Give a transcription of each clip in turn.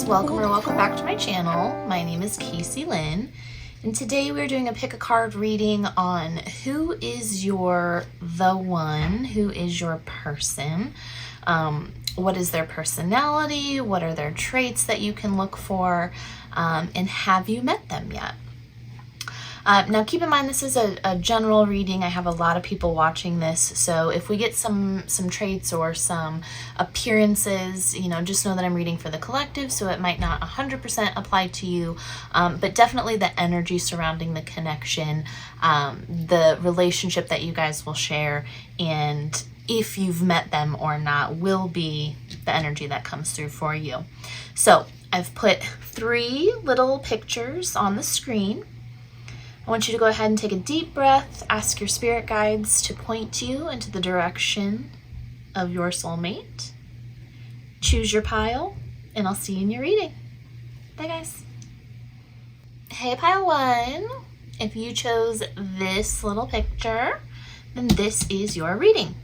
welcome or welcome back to my channel. My name is Casey Lynn, and today we're doing a pick a card reading on who is your the one, who is your person, what is their personality, what are their traits that you can look for, and have you met them yet? Now keep in mind this is a general reading. I have a lot of people watching this, so if we get some traits or some appearances, just know that I'm reading for the collective, so it might not 100% apply to you, but definitely the energy surrounding the connection, the relationship that you guys will share, and if you've met them or not will be the energy that comes through for you. So I've put 3 little pictures on the screen. I want you to go ahead and take a deep breath, ask your spirit guides to point you into the direction of your soulmate. Choose your pile, and I'll see you in your reading. Bye, guys. Hey, pile 1. If you chose this little picture, then this is your reading.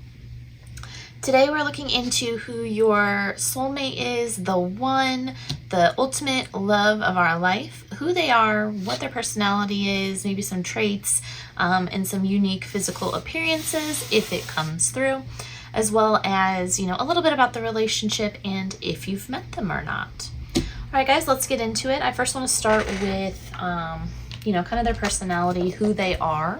Today we're looking into who your soulmate is, the one, the ultimate love of our life, who they are, what their personality is, maybe some traits, and some unique physical appearances if it comes through, as well as, a little bit about the relationship and if you've met them or not. All right, guys, let's get into it. I first want to start with, kind of their personality, who they are.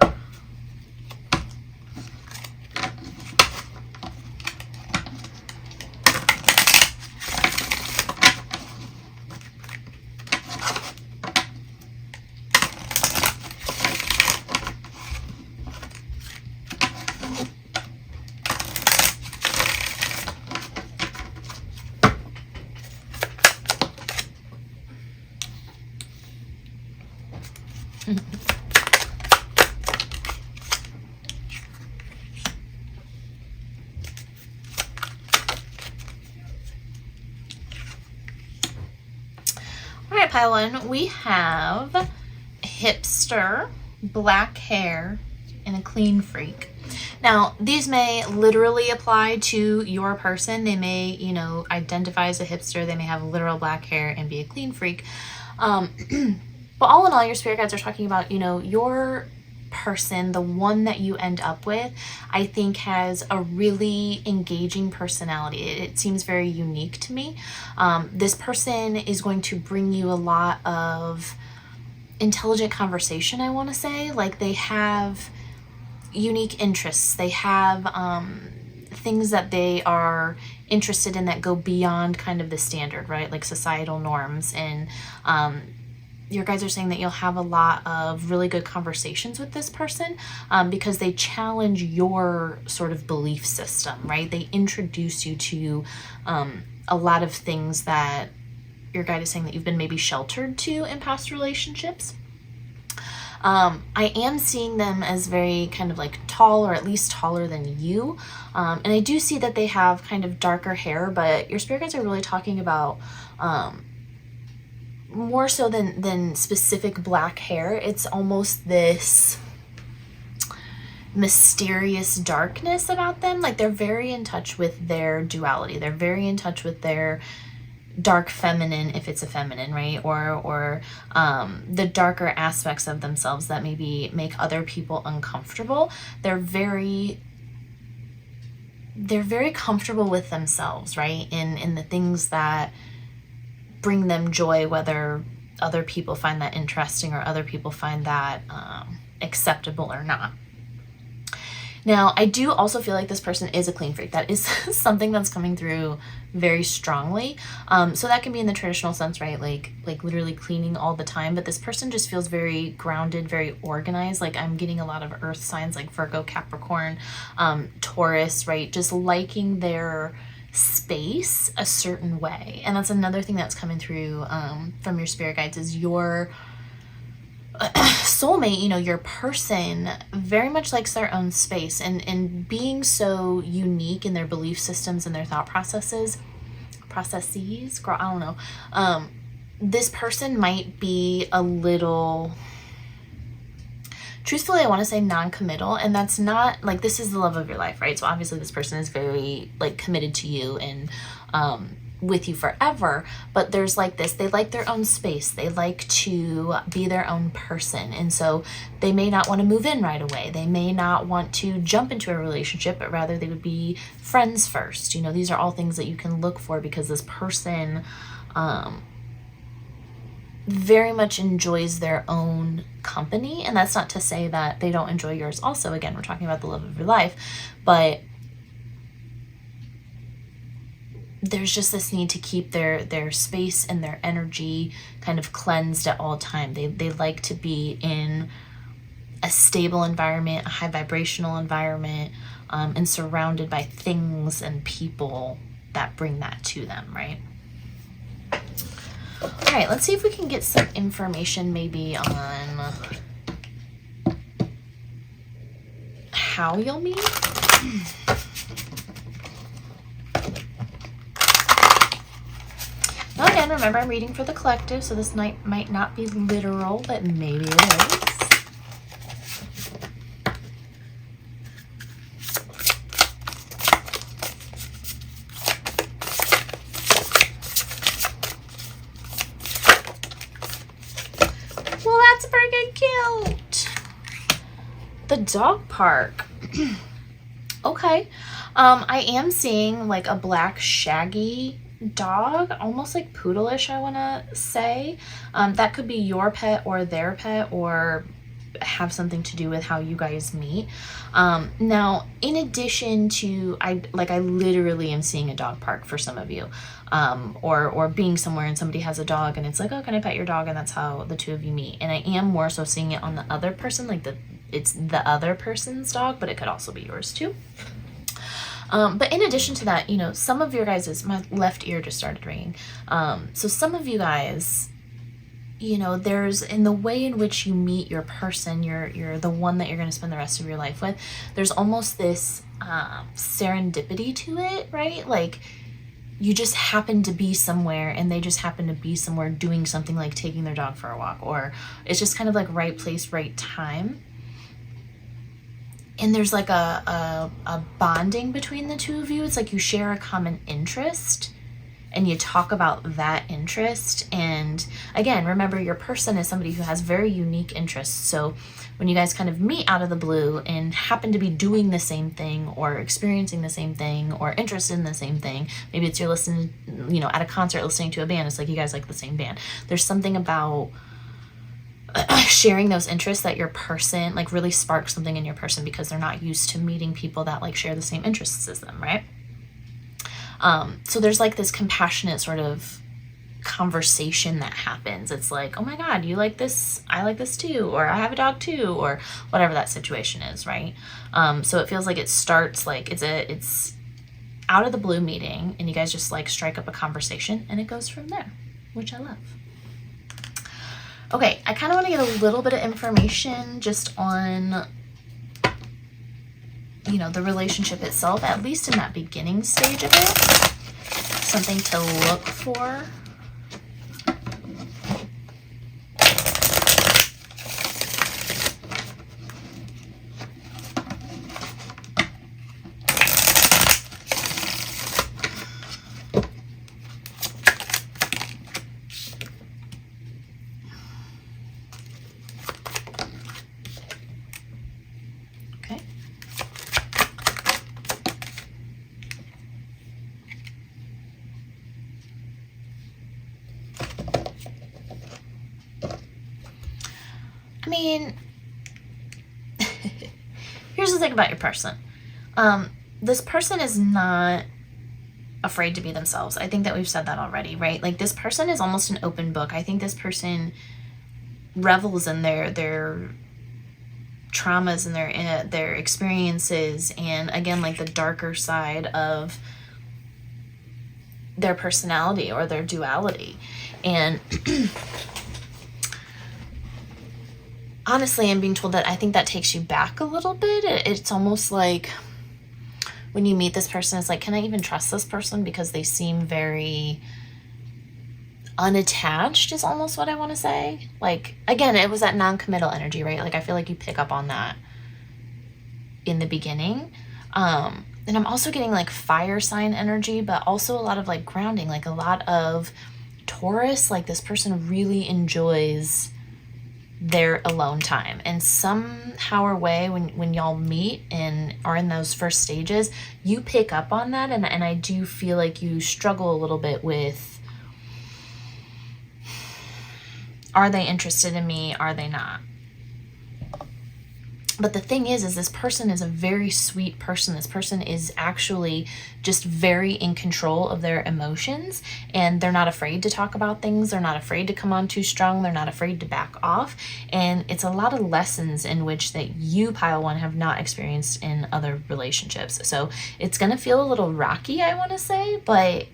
All right, pile 1, we have hipster, black hair, and a clean freak. Now, these may literally apply to your person. They may, identify as a hipster. They may have literal black hair and be a clean freak. But all in all, your spirit guides are talking about, your person, the one that you end up with, I think has a really engaging personality. It seems very unique to me. This person is going to bring you a lot of intelligent conversation, I want to say. Like, they have unique interests. They have things that they are interested in that go beyond kind of the standard, right? Like societal norms. And your guys are saying that you'll have a lot of really good conversations with this person because they challenge your sort of belief system, right? They introduce you to a lot of things that your guide is saying that you've been maybe sheltered to in past relationships. I am seeing them as very kind of like tall, or at least taller than you. And I do see that they have kind of darker hair, but your spirit guides are really talking about more so than specific black hair. It's almost this mysterious darkness about them. Like, they're very in touch with their duality. They're very in touch with their dark feminine, if it's a feminine, right? Or the darker aspects of themselves that maybe make other people uncomfortable. They're very comfortable with themselves, right? In the things that bring them joy, whether other people find that interesting or other people find that acceptable or not. Now, I do also feel like this person is a clean freak. That is something that's coming through very strongly. So that can be in the traditional sense, right? Like literally cleaning all the time. But this person just feels very grounded, very organized. Like, I'm getting a lot of earth signs like Virgo, Capricorn, Taurus, right? Just liking their space a certain way. And that's another thing that's coming through from your spirit guides is your soulmate, your person very much likes their own space, and being so unique in their belief systems and their thought processes, girl, I don't know. This person might be a little, truthfully, I want to say non-committal, and that's not, like, this is the love of your life, right? So obviously this person is very, like, committed to you and with you forever, but there's like this, they like their own space, they like to be their own person, and so they may not want to move in right away, they may not want to jump into a relationship, but rather they would be friends first. You know, these are all things that you can look for, because this person very much enjoys their own company. And that's not to say that they don't enjoy yours also. Again, we're talking about the love of your life, but there's just this need to keep their space and their energy kind of cleansed at all time. They like to be in a stable environment, a high vibrational environment, and surrounded by things and people that bring that to them, right? All right, let's see if we can get some information maybe on how you'll meet. Now again, remember I'm reading for the collective, so this might not be literal, but maybe it is. Well, that's freaking cute. The dog park. Okay. I am seeing like a black shaggy dog, almost like poodle-ish, I want to say. That could be your pet or their pet, or have something to do with how you guys meet. Now, in addition to, I literally am seeing a dog park for some of you, or being somewhere and somebody has a dog and it's like, oh, can I pet your dog? And that's how the two of you meet. And I am more so seeing it on the other person, like it's the other person's dog, but it could also be yours too. But in addition to that, you know, some of your guys, my left ear just started ringing. So some of you guys, you know, there's, in the way in which you meet your person, you're the one that you're going to spend the rest of your life with, there's almost this serendipity to it, right? Like, you just happen to be somewhere and they just happen to be somewhere doing something like taking their dog for a walk, or it's just kind of like right place, right time. And there's like a bonding between the two of you. It's like you share a common interest and you talk about that interest. And again, remember, your person is somebody who has very unique interests. So when you guys kind of meet out of the blue and happen to be doing the same thing or experiencing the same thing or interested in the same thing, maybe it's you're listening, you know, at a concert, listening to a band, it's like you guys like the same band. There's something about sharing those interests that your person like really sparks something in your person, because they're not used to meeting people that like share the same interests as them, right? So there's like this compassionate sort of conversation that happens. It's like, oh my God, you like this, I like this too, or I have a dog too, or whatever that situation is, right? So it feels like it starts like it's out of the blue meeting and you guys just like strike up a conversation and it goes from there, which I love. Okay, I kind of want to get a little bit of information just on, you know, the relationship itself, at least in that beginning stage of it. Something to look for. I mean, here's the thing about your person. This person is not afraid to be themselves. I think that we've said that already, right? Like, this person is almost an open book. I think this person revels in their traumas and their experiences, and again, like the darker side of their personality or their duality. And honestly, I'm being told that I think that takes you back a little bit. It's almost like when you meet this person, it's like, can I even trust this person? Because they seem very unattached is almost what I want to say. Like, again, it was that non-committal energy, right? Like, I feel like you pick up on that in the beginning. And I'm also getting like fire sign energy, but also a lot of like grounding, like a lot of Taurus. Like this person really enjoys their alone time, and somehow or way when y'all meet and are in those first stages, you pick up on that. And I do feel like you struggle a little bit with, are they interested in me? Are they not? But the thing is this person is a very sweet person. This person is actually just very in control of their emotions, and they're not afraid to talk about things. They're not afraid to come on too strong. They're not afraid to back off. And it's a lot of lessons in which that you, pile one, have not experienced in other relationships. So it's going to feel a little rocky, I want to say, but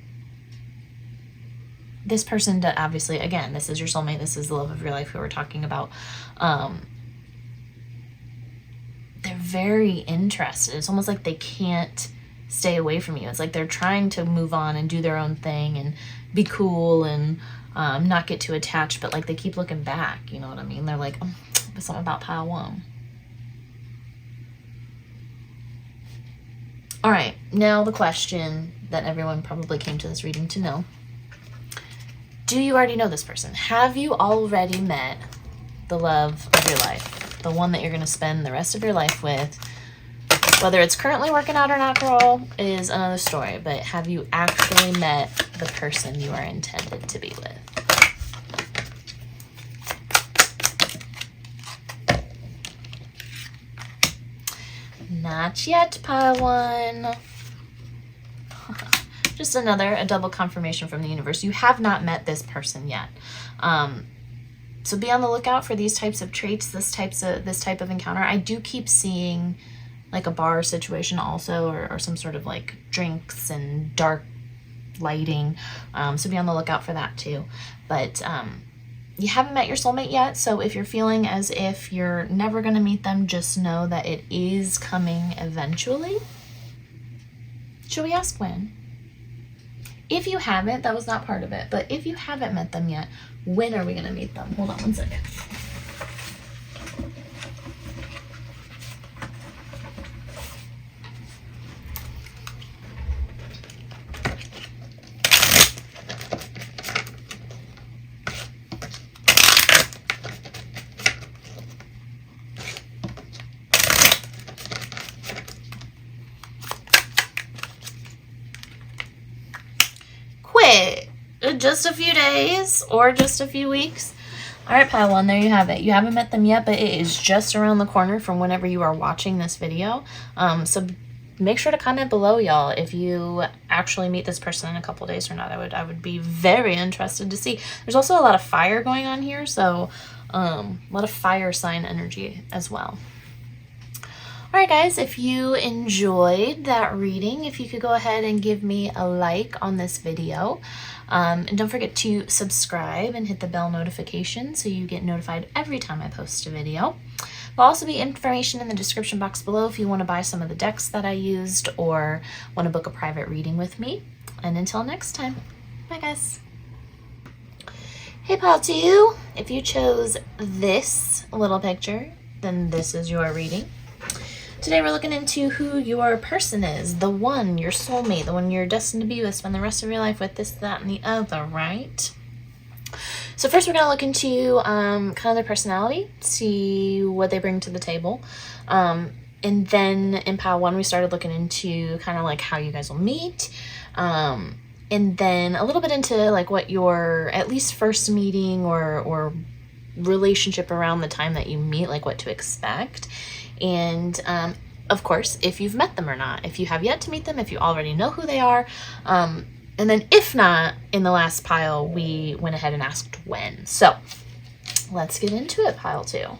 this person, obviously, again, this is your soulmate. This is the love of your life who we're talking about. They're very interested. It's almost like they can't stay away from you. It's like they're trying to move on and do their own thing and be cool and not get too attached, but like they keep looking back. You know what I mean? They're like, there's something about pile one. All right, now the question that everyone probably came to this reading to know. Do you already know this person? Have you already met the love of your life? The one that you're going to spend the rest of your life with? Whether it's currently working out or not, girl, is another story. But have you actually met the person you are intended to be with? Not yet, pile one. Just a double confirmation from the universe. You have not met this person yet. So be on the lookout for these types of traits, this type of encounter. I do keep seeing like a bar situation also, or some sort of like drinks and dark lighting. So be on the lookout for that too. But you haven't met your soulmate yet. So if you're feeling as if you're never going to meet them, just know that it is coming eventually. Should we ask when? If you haven't, that was not part of it, but if you haven't met them yet, when are we going to meet them? Hold on one second. Just a few days or just a few weeks. All right, pile one, there you have it. You haven't met them yet, but it is just around the corner from whenever you are watching this video. So make sure to comment below, y'all, if you actually meet this person in a couple days or not. I would be very interested to see. There's also a lot of fire going on here, so a lot of fire sign energy as well. All right, guys, if you enjoyed that reading, if you could go ahead and give me a like on this video. And don't forget to subscribe and hit the bell notification so you get notified every time I post a video. There'll also be information in the description box below if you want to buy some of the decks that I used or want to book a private reading with me. And until next time, bye, guys. Hey, pile two, if you chose this little picture, then this is your reading. Today we're looking into who your person is, the one, your soulmate, the one you're destined to be with, spend the rest of your life with, this, that, and the other, right? So first we're going to look into kind of their personality, see what they bring to the table. And then in pile one we started looking into kind of like how you guys will meet. And then a little bit into like what your at least first meeting or relationship around the time that you meet, like what to expect. And of course, if you've met them or not, if you have yet to meet them, if you already know who they are. And then if not, in the last pile, we went ahead and asked when. So let's get into it, pile two.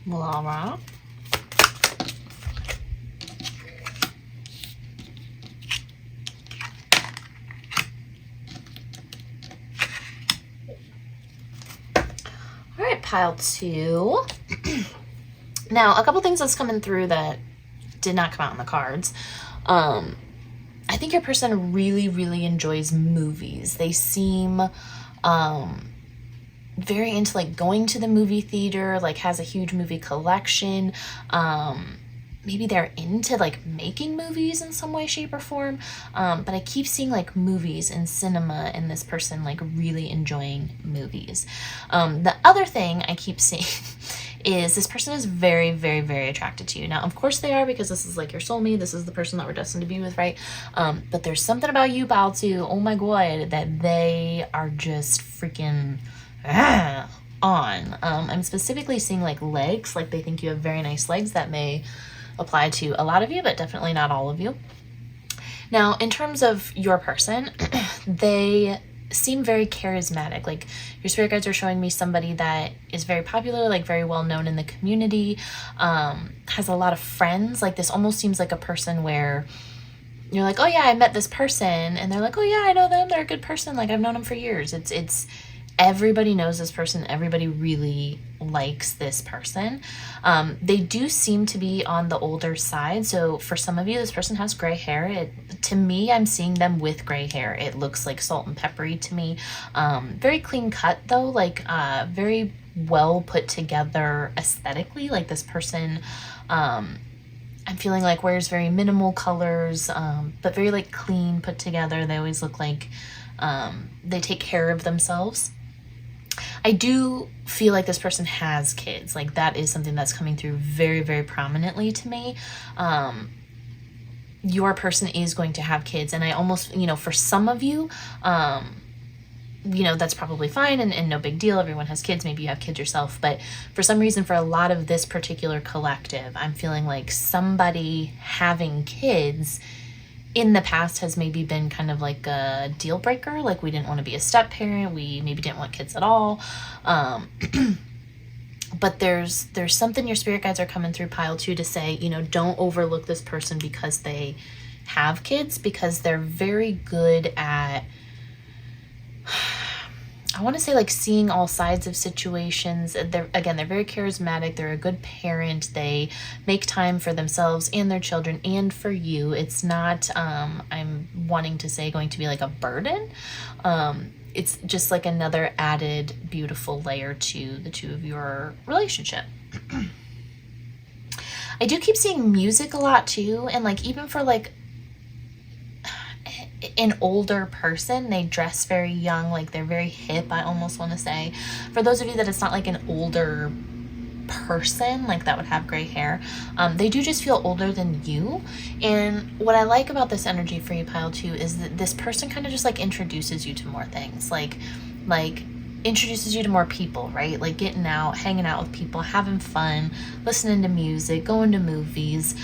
Laura. pile 2. Now, a couple things that's coming through that did not come out in the cards. I think your person really, really enjoys movies. They seem very into like going to the movie theater, like has a huge movie collection. Maybe they're into like making movies in some way, shape, or form. But I keep seeing like movies and cinema and this person like really enjoying movies. The other thing I keep seeing is this person is very, very, very attracted to you. Now, of course they are, because this is like your soulmate. This is the person that we're destined to be with, right? But there's something about you, pile 2, oh my God, that they are just freaking on. I'm specifically seeing like legs, like they think you have very nice legs. That may apply to a lot of you, but definitely not all of you. Now, in terms of your person, they seem very charismatic. Like your spirit guides are showing me somebody that is very popular, like very well known in the community, has a lot of friends. Like this almost seems like a person where you're like, oh yeah, I met this person, and they're like, oh yeah, I know them, they're a good person, like I've known them for years. It's everybody knows this person. Everybody really likes this person. They do seem to be on the older side. So for some of you, this person has gray hair. To me, I'm seeing them with gray hair. It looks like salt and peppery to me. Very clean cut though, like very well put together aesthetically. Like this person, I'm feeling like wears very minimal colors, but very like clean, put together. They always look like they take care of themselves. I do feel like this person has kids. Like that is something that's coming through very, very prominently to me. Your person is going to have kids, and I almost, for some of you, that's probably fine and no big deal. Everyone has kids. Maybe you have kids yourself. But for some reason, for a lot of this particular collective, I'm feeling like somebody having kids in the past has maybe been kind of like a deal breaker. Like we didn't want to be a step parent. We maybe didn't want kids at all. But there's something your spirit guides are coming through pile 2 to say, don't overlook this person because they have kids, because they're very good at, I want to say like seeing all sides of situations. They're very charismatic. They're a good parent. They make time for themselves and their children and for you. It's not, I'm wanting to say, going to be like a burden. It's just like another added beautiful layer to the two of your relationship. I do keep seeing music a lot too. And like, even for like an older person, they dress very young, like they're very hip, I almost want to say. For those of you that it's not like an older person, like that would have gray hair, they do just feel older than you. And what I like about this energy for you, pile 2, is that this person kind of just like introduces you to more things, like introduces you to more people, right? Like getting out, hanging out with people, having fun, listening to music, going to movies.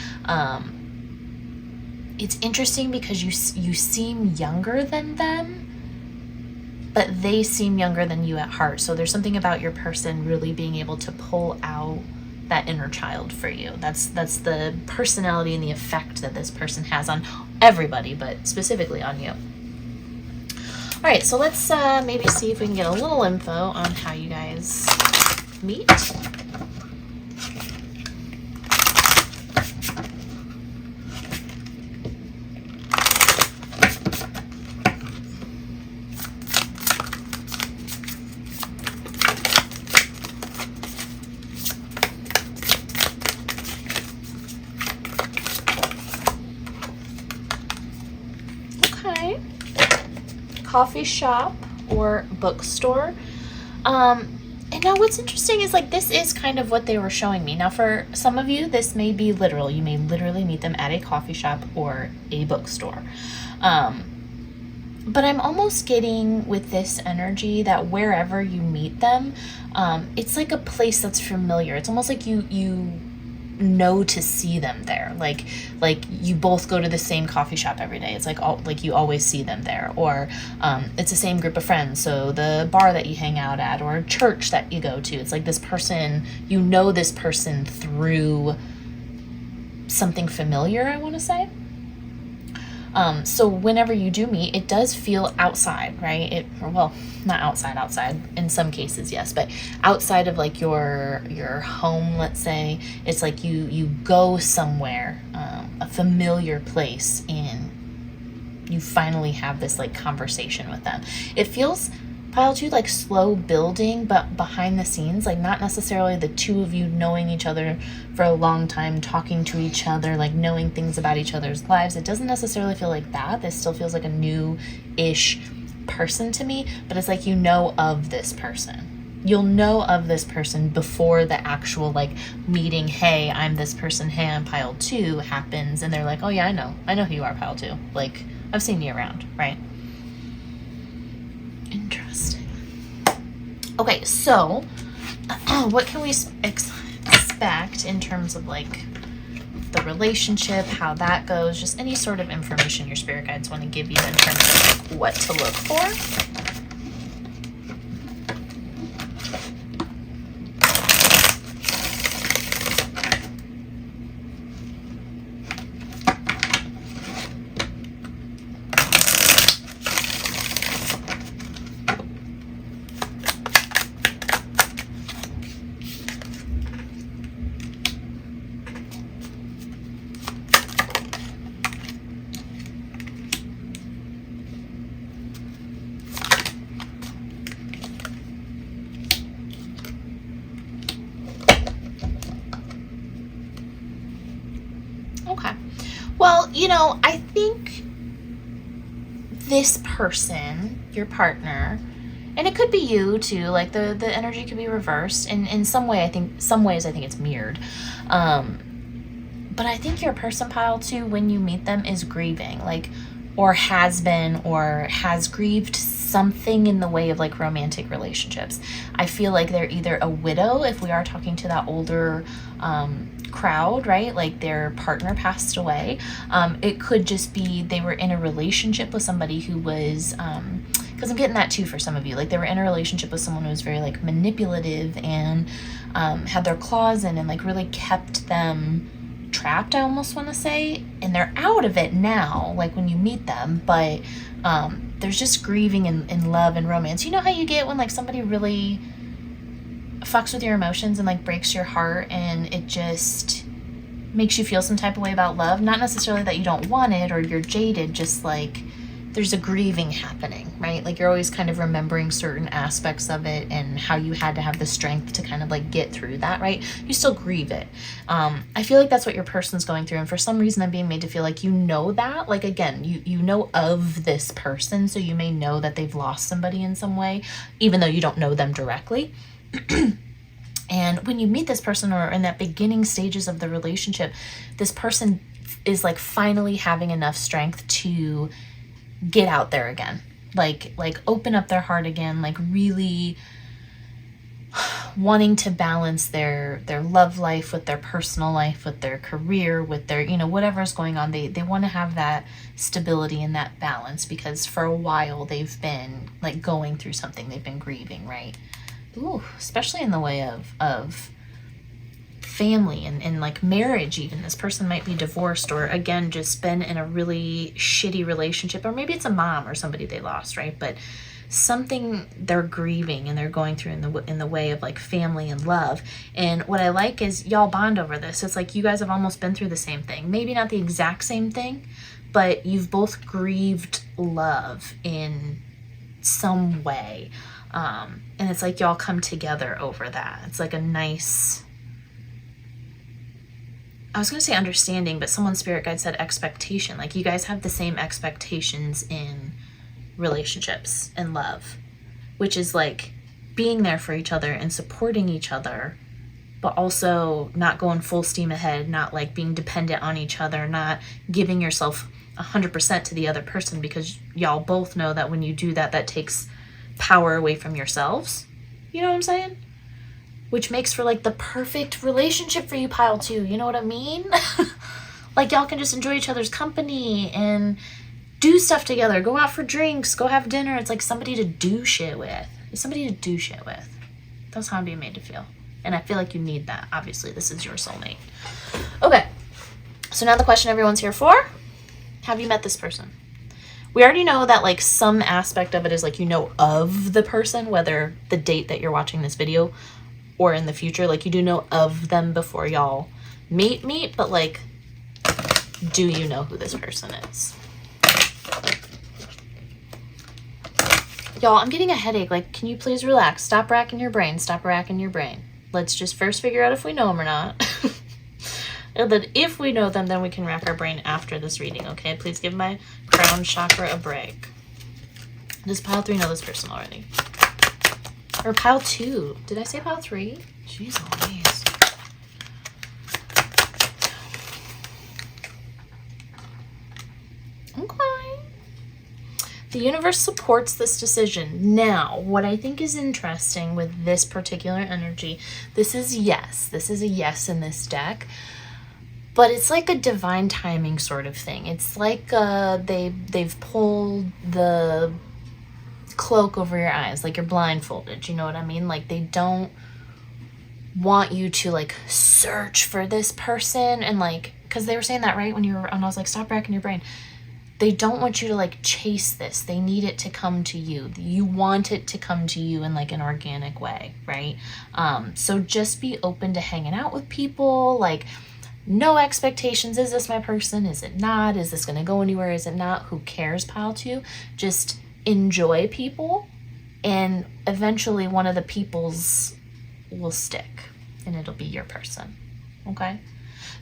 It's interesting because you seem younger than them, but they seem younger than you at heart. So there's something about your person really being able to pull out that inner child for you. That's the personality and the effect that this person has on everybody, but specifically on you. All right, so let's maybe see if we can get a little info on how you guys meet. Coffee shop or bookstore. And now what's interesting is like this is kind of what they were showing me. Now for some of you, this may be literal. You may literally meet them at a coffee shop or a bookstore. But I'm almost getting with this energy that wherever you meet them, it's like a place that's familiar. It's almost like you know to see them there, like you both go to the same coffee shop every day. It's like you always see them there, or it's the same group of friends, so the bar that you hang out at or church that you go to, it's like this person, this person through something familiar, I want to say. So whenever you do meet, it does feel outside, right? Well, not outside in some cases, yes, but outside of like your home, let's say. It's like you go somewhere, a familiar place, and you finally have this like conversation with them. It feels, Pile 2, like slow building, but behind the scenes, like not necessarily the two of you knowing each other for a long time, talking to each other, like knowing things about each other's lives. It doesn't necessarily feel like that. This still feels like a new-ish person to me, but it's like you know of this person. You'll know of this person before the actual like meeting, hey, I'm this person, hey, I'm Pile 2 happens, and they're like, oh yeah, I know who you are, Pile 2. Like, I've seen you around, right? Interesting. Okay, so what can we expect in terms of like the relationship, how that goes, just any sort of information your spirit guides want to give you in terms of what to look for? Okay. Well, I think this person, your partner, and it could be you too, like the energy could be reversed, and in some ways I think it's mirrored. But I think your person, Pile 2, when you meet them, is grieving, like, or has been, or has grieved something in the way of like romantic relationships. I feel like they're either a widow, if we are talking to that older crowd, right? Like their partner passed away. It could just be they were in a relationship with somebody who was, because I'm getting that too for some of you, like they were in a relationship with someone who was very like manipulative and had their claws in and like really kept them trapped, I almost want to say, and they're out of it now, like when you meet them, but there's just grieving in love and romance. You know how you get when like somebody really fucks with your emotions and like breaks your heart, and it just makes you feel some type of way about love, not necessarily that you don't want it or you're jaded, just like there's a grieving happening, right? Like you're always kind of remembering certain aspects of it and how you had to have the strength to kind of like get through that, right? You still grieve it. I feel like that's what your person's going through, and for some reason I'm being made to feel like you know that, like again, you know of this person, so you may know that they've lost somebody in some way, even though you don't know them directly. And when you meet this person, or in that beginning stages of the relationship, this person is like finally having enough strength to get out there again, like open up their heart again, like really wanting to balance their love life with their personal life, with their career, with their, whatever's going on. They want to have that stability and that balance, because for a while they've been like going through something, they've been grieving, right? Ooh, especially in the way of family and like marriage even. This person might be divorced, or again just been in a really shitty relationship, or maybe it's a mom or somebody they lost, right? But something they're grieving and they're going through in the way of like family and love. And what I like is y'all bond over this. It's like you guys have almost been through the same thing, maybe not the exact same thing, but you've both grieved love in some way. And it's like y'all come together over that. It's like a nice, I was going to say understanding, but someone's spirit guide said expectation. Like you guys have the same expectations in relationships and love, which is like being there for each other and supporting each other, but also not going full steam ahead, not like being dependent on each other, not giving yourself 100% to the other person, because y'all both know that when you do that, that takes power away from yourselves. You know what I'm saying? Which makes for like the perfect relationship for you, Pile 2. You know what I mean? Like y'all can just enjoy each other's company and do stuff together, go out for drinks, go have dinner. It's like somebody to do shit with. It's somebody to do shit with. That's how I'm being made to feel. And I feel like you need that. Obviously, this is your soulmate. Okay. So now the question everyone's here for. Have you met this person? We already know that like some aspect of it is like you know of the person, whether the date that you're watching this video or in the future, like you do know of them before y'all meet, but like, do you know who this person is? Y'all, I'm getting a headache. Like, can you please relax? Stop racking your brain. Stop racking your brain. Let's just first figure out if we know them or not. And then if we know them, then we can rack our brain after this reading, okay? Please give my crown chakra a break. Does pile 3 know this person already? Or pile 2? Did I say pile 3? Jeez Louise. Okay. The universe supports this decision. Now, what I think is interesting with this particular energy, this is yes. This is a yes in this deck. But it's like a divine timing sort of thing. It's like they've pulled the cloak over your eyes, like you're blindfolded. You know what I mean? Like they don't want you to like search for this person and like, because they were saying that right when I was like, stop racking your brain. They don't want you to like chase this. They need it to come to you. You want it to come to you in like an organic way, right? So just be open to hanging out with people. Like no expectations. Is this my person? Is it not? Is this going to go anywhere? Is it not? Who cares, pile 2? Just enjoy people. And eventually one of the peoples will stick and it'll be your person. Okay?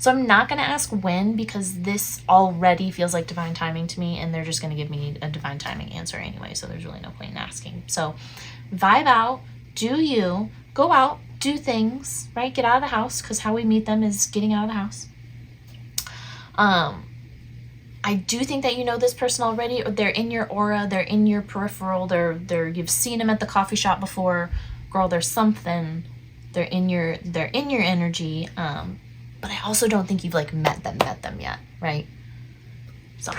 So I'm not going to ask when because this already feels like divine timing to me and they're just going to give me a divine timing answer anyway. So there's really no point in asking. So vibe out, do you, go out, do things, right? Get out of the house because how we meet them is getting out of the house. I do think that you know this person already, or they're in your aura, they're in your peripheral, they're you've seen them at the coffee shop before. Girl, there's something. They're in your energy. But I also don't think you've like met them yet, right? So,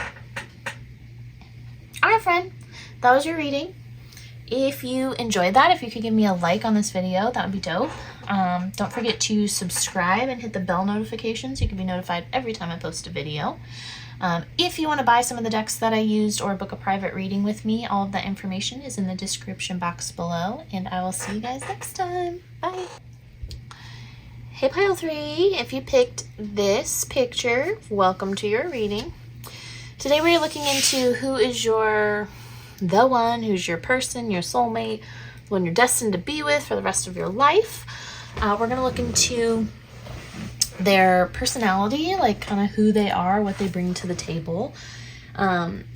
all right, friend, that was your reading. If you enjoyed that, if you could give me a like on this video, that would be dope. Don't forget to subscribe and hit the bell notifications. You can be notified every time I post a video. If you want to buy some of the decks that I used or book a private reading with me, all of that information is in the description box below. And I will see you guys next time. Bye. Hey pile 3, if you picked this picture, welcome to your reading. Today we are looking into who is the one, who's your person, your soulmate, the one you're destined to be with for the rest of your life. We're going to look into their personality, like kind of who they are, what they bring to the table.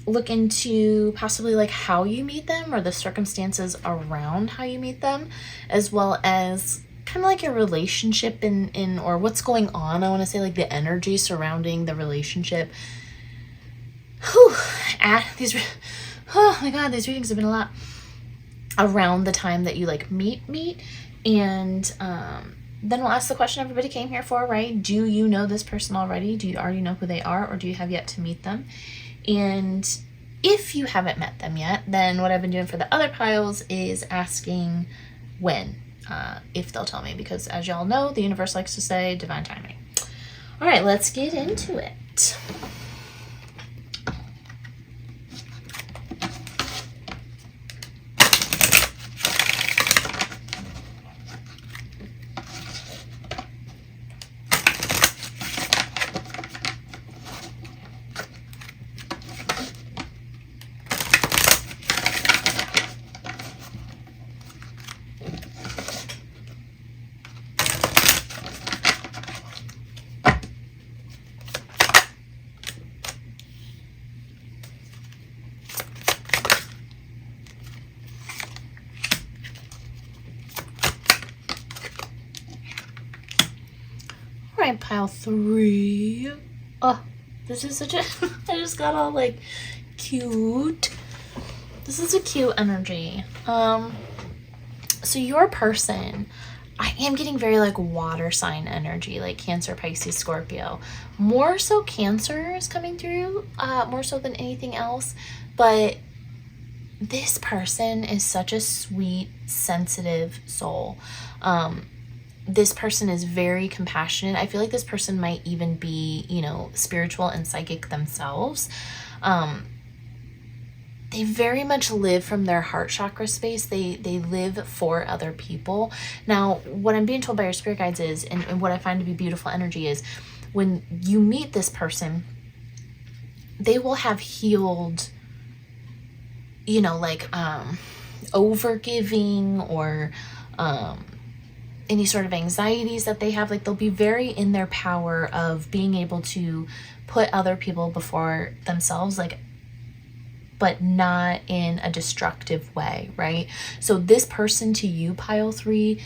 Look into possibly like how you meet them or the circumstances around how you meet them, as well as kind of like your relationship in or what's going on. I want to say like the energy surrounding the relationship. Whew. Oh my god, these readings have been a lot. Around the time that you like meet. And then we'll ask the question everybody came here for, right? Do you know this person already? Do you already know who they are, or do you have yet to meet them? And if you haven't met them yet, then what I've been doing for the other piles is asking when, if they'll tell me, because as y'all know, the universe likes to say divine timing. All right, let's get into it. Alright, pile 3. Oh, this is such a... I just got all, like, cute. This is a cute energy. So your person, I am getting very, like, water sign energy, like Cancer, Pisces, Scorpio. More so Cancer is coming through, more so than anything else. But this person is such a sweet, sensitive soul. this person is very compassionate. I feel like this person might even be, you know, spiritual and psychic themselves. They very much live from their heart chakra space. They live for other people. Now, what I'm being told by your spirit guides is, and what I find to be beautiful energy is, when you meet this person, they will have healed, you know, like overgiving or any sort of anxieties that they have. Like, they'll be very in their power of being able to put other people before themselves, like, but not in a destructive way, right? So this person to you, pile 3,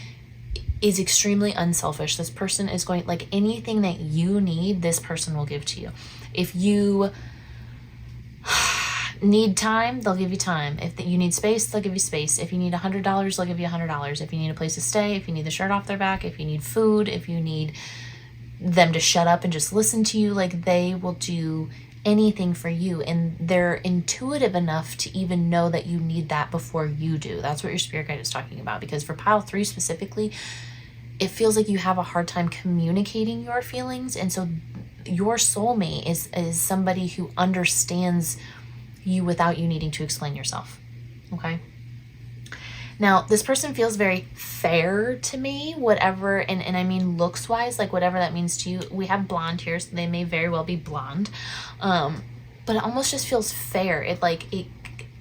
is extremely unselfish. This person is going, like, anything that you need, this person will give to you. If you need time, they'll give you time. If you need space, they'll give you space. If you need $100, they'll give you $100. If you need a place to stay, if you need the shirt off their back, if you need food, if you need them to shut up and just listen to you, like, they will do anything for you. And they're intuitive enough to even know that you need that before you do. That's what your spirit guide is talking about. Because for pile 3 specifically, it feels like you have a hard time communicating your feelings. And so your soulmate is somebody who understands you without you needing to explain yourself. Okay? Now, this person feels very fair to me, whatever, and I mean looks wise, like whatever that means to you. We have blonde here, so they may very well be blonde. But it almost just feels fair.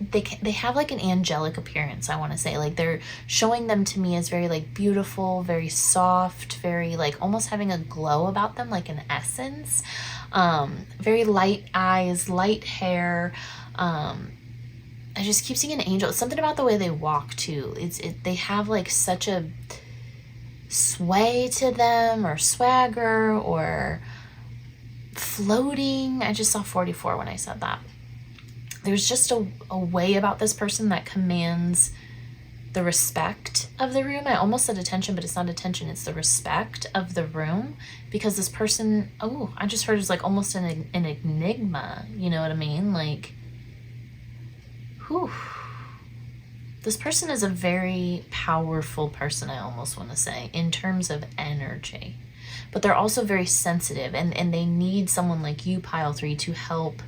They have like an angelic appearance, I want to say. Like, they're showing them to me as very like beautiful, very soft, very like almost having a glow about them, like an essence. Very light eyes, light hair. I just keep seeing an angel. It's something about the way they walk too. They have like such a sway to them, or swagger, or floating. I just saw 44 when I said that. There's just a way about this person that commands the respect of the room. I almost said attention, but it's not attention. It's the respect of the room, because this person, oh, I just heard it's like almost an enigma. You know what I mean? Like, whew. This person is a very powerful person, I almost want to say, in terms of energy. But they're also very sensitive, and they need someone like you, pile 3, to help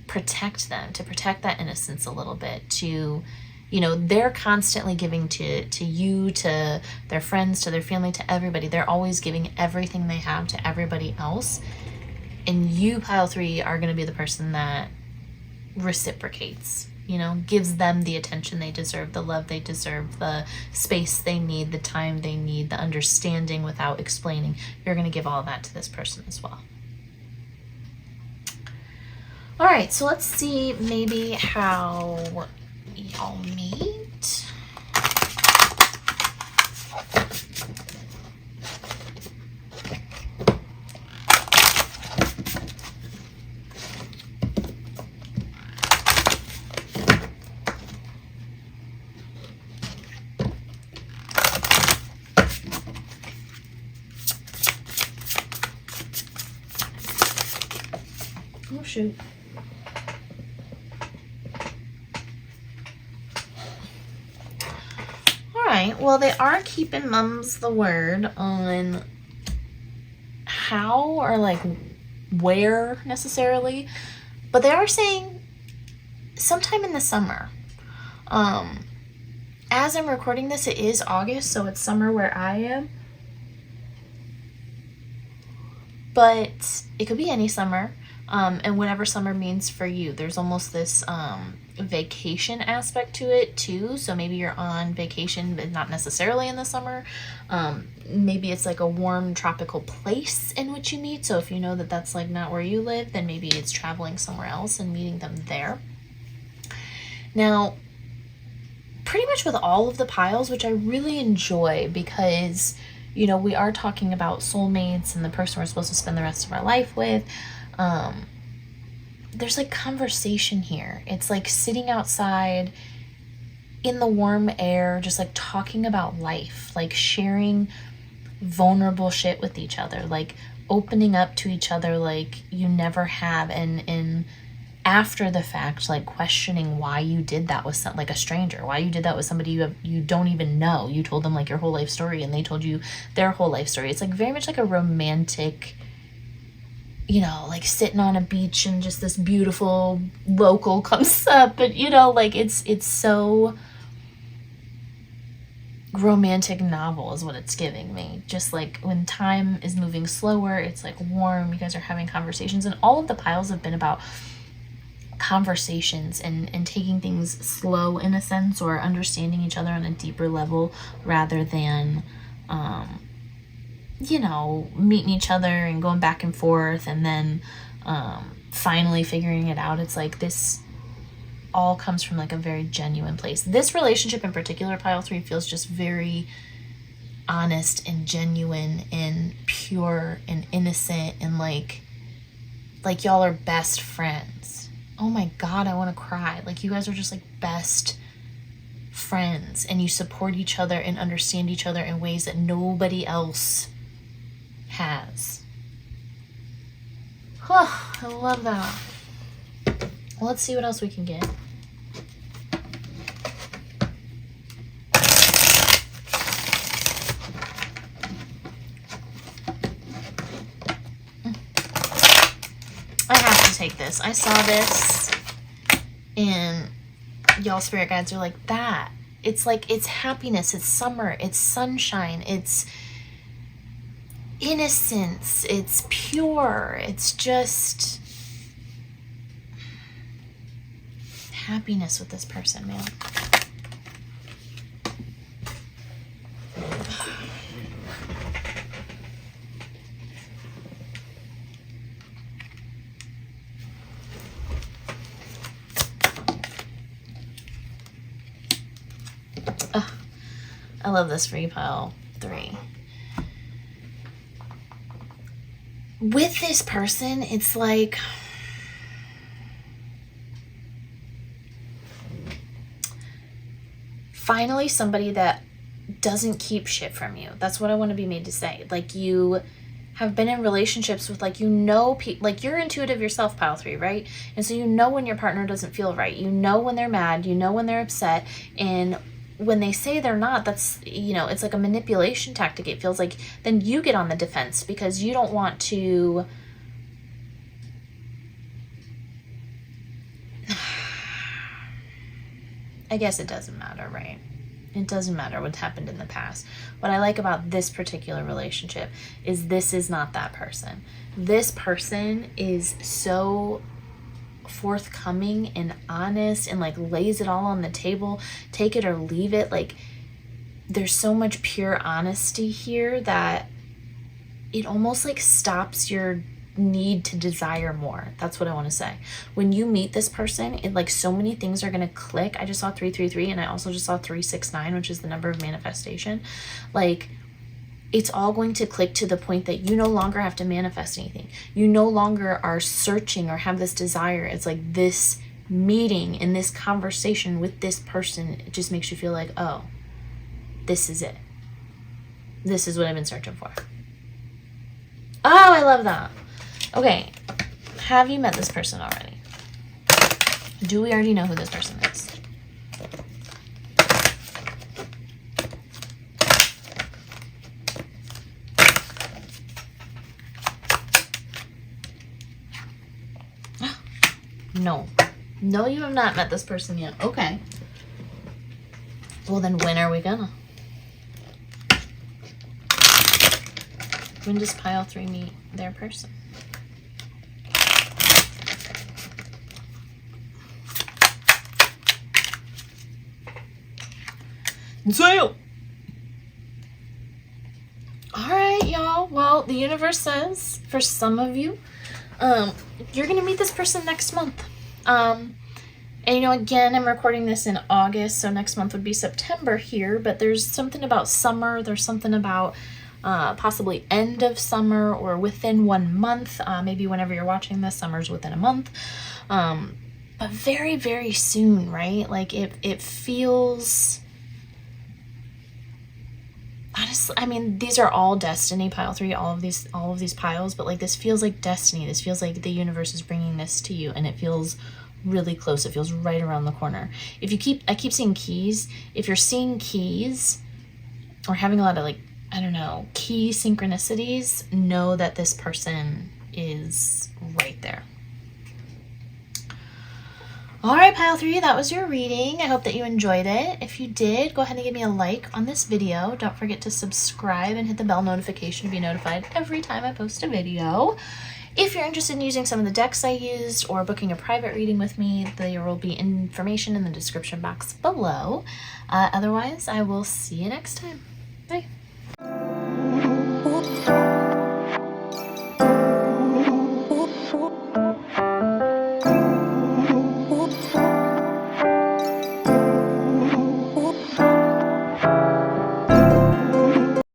protect them, to protect that innocence a little bit, to, you know, they're constantly giving to you, to their friends, to their family, to everybody. They're always giving everything they have to everybody else. And you, pile 3, are going to be the person that reciprocates, you know, gives them the attention they deserve, the love they deserve, the space they need, the time they need, the understanding without explaining. You're going to give all of that to this person as well. All right, so let's see maybe how y'all meet. Oh, shoot. Well, they are keeping mum's the word on how or like where necessarily, but they are saying sometime in the summer. As I'm recording this, it is August, so it's summer where I am, but it could be any summer, and whatever summer means for you. There's almost this vacation aspect to it too. So maybe you're on vacation, but not necessarily in the summer. Maybe it's like a warm tropical place in which you meet. So if you know that that's like not where you live, then maybe it's traveling somewhere else and meeting them there. Now, pretty much with all of the piles, which I really enjoy, because, you know, we are talking about soulmates and the person we're supposed to spend the rest of our life with. There's like conversation here. It's like sitting outside in the warm air, just like talking about life, like sharing vulnerable shit with each other, like opening up to each other like you never have, and after the fact, like questioning why you did that with like a stranger, why you did that with somebody you don't even know. You told them like your whole life story and they told you their whole life story. It's like very much like a romantic, you know, like sitting on a beach and just this beautiful local comes up, but you know, like it's so romantic novel is what it's giving me. Just like when time is moving slower, it's like warm, you guys are having conversations, and all of the piles have been about conversations and taking things slow in a sense, or understanding each other on a deeper level rather than you know, meeting each other and going back and forth and then finally figuring it out. It's like this all comes from like a very genuine place. This relationship in particular, pile 3, feels just very honest and genuine and pure and innocent, and like y'all are best friends. Oh my God, I want to cry. Like you guys are just like best friends, and you support each other and understand each other in ways that nobody else has. Oh, I love that. Well, let's see what else we can get. I have to take this. I saw this and y'all spirit guides are like that. It's like, it's happiness, it's summer, it's sunshine, it's innocence, it's pure, it's just happiness with this person, man. I love this for you, pile 3. With this person, it's like finally somebody that doesn't keep shit from you. That's what I want to be made to say. Like you have been in relationships with, like, you know, like you're intuitive yourself, pile 3, right? And so you know when your partner doesn't feel right. You know when they're mad. You know when they're upset. And when they say they're not, that's, you know, it's like a manipulation tactic. It feels like then you get on the defense because you don't want to I guess it doesn't matter, right? It doesn't matter what's happened in the past. What I like about this particular relationship is this is not that person. This person is so forthcoming and honest and like lays it all on the table, take it or leave it. Like there's so much pure honesty here that it almost like stops your need to desire more. That's what I want to say. When you meet this person, it like so many things are going to click. I just saw 333 and I also just saw 369, which is the number of manifestation. Like it's all going to click to the point that you no longer have to manifest anything. You no longer are searching or have this desire. It's like this meeting and this conversation with this person, it just makes you feel like, oh, this is it. This is what I've been searching for. Oh, I love that. Okay, have you met this person already? Do we already know who this person is? No. No, you have not met this person yet. Okay. Well, then when are we gonna? When does pile 3 meet their person? So, all right, y'all. Well, the universe says for some of you, you're gonna meet this person next month. And you know, again, I'm recording this in August, so next month would be September here. But there's something about summer. There's something about possibly end of summer or within 1 month. Maybe whenever you're watching this, summer's within a month. But very, very soon, right? Like it feels, I honestly, I mean, these are all destiny, pile 3, all of these piles, but like this feels like destiny. This feels like the universe is bringing this to you, and it feels really close. It feels right around the corner. I keep seeing keys. If you're seeing keys or having a lot of like, I don't know, key synchronicities, know that this person is right there. All right, pile 3, that was your reading. I hope that you enjoyed it. If you did, go ahead and give me a like on this video. Don't forget to subscribe and hit the bell notification to be notified every time I post a video. If you're interested in using some of the decks I used or booking a private reading with me, there will be information in the description box below. Otherwise, I will see you next time. Bye.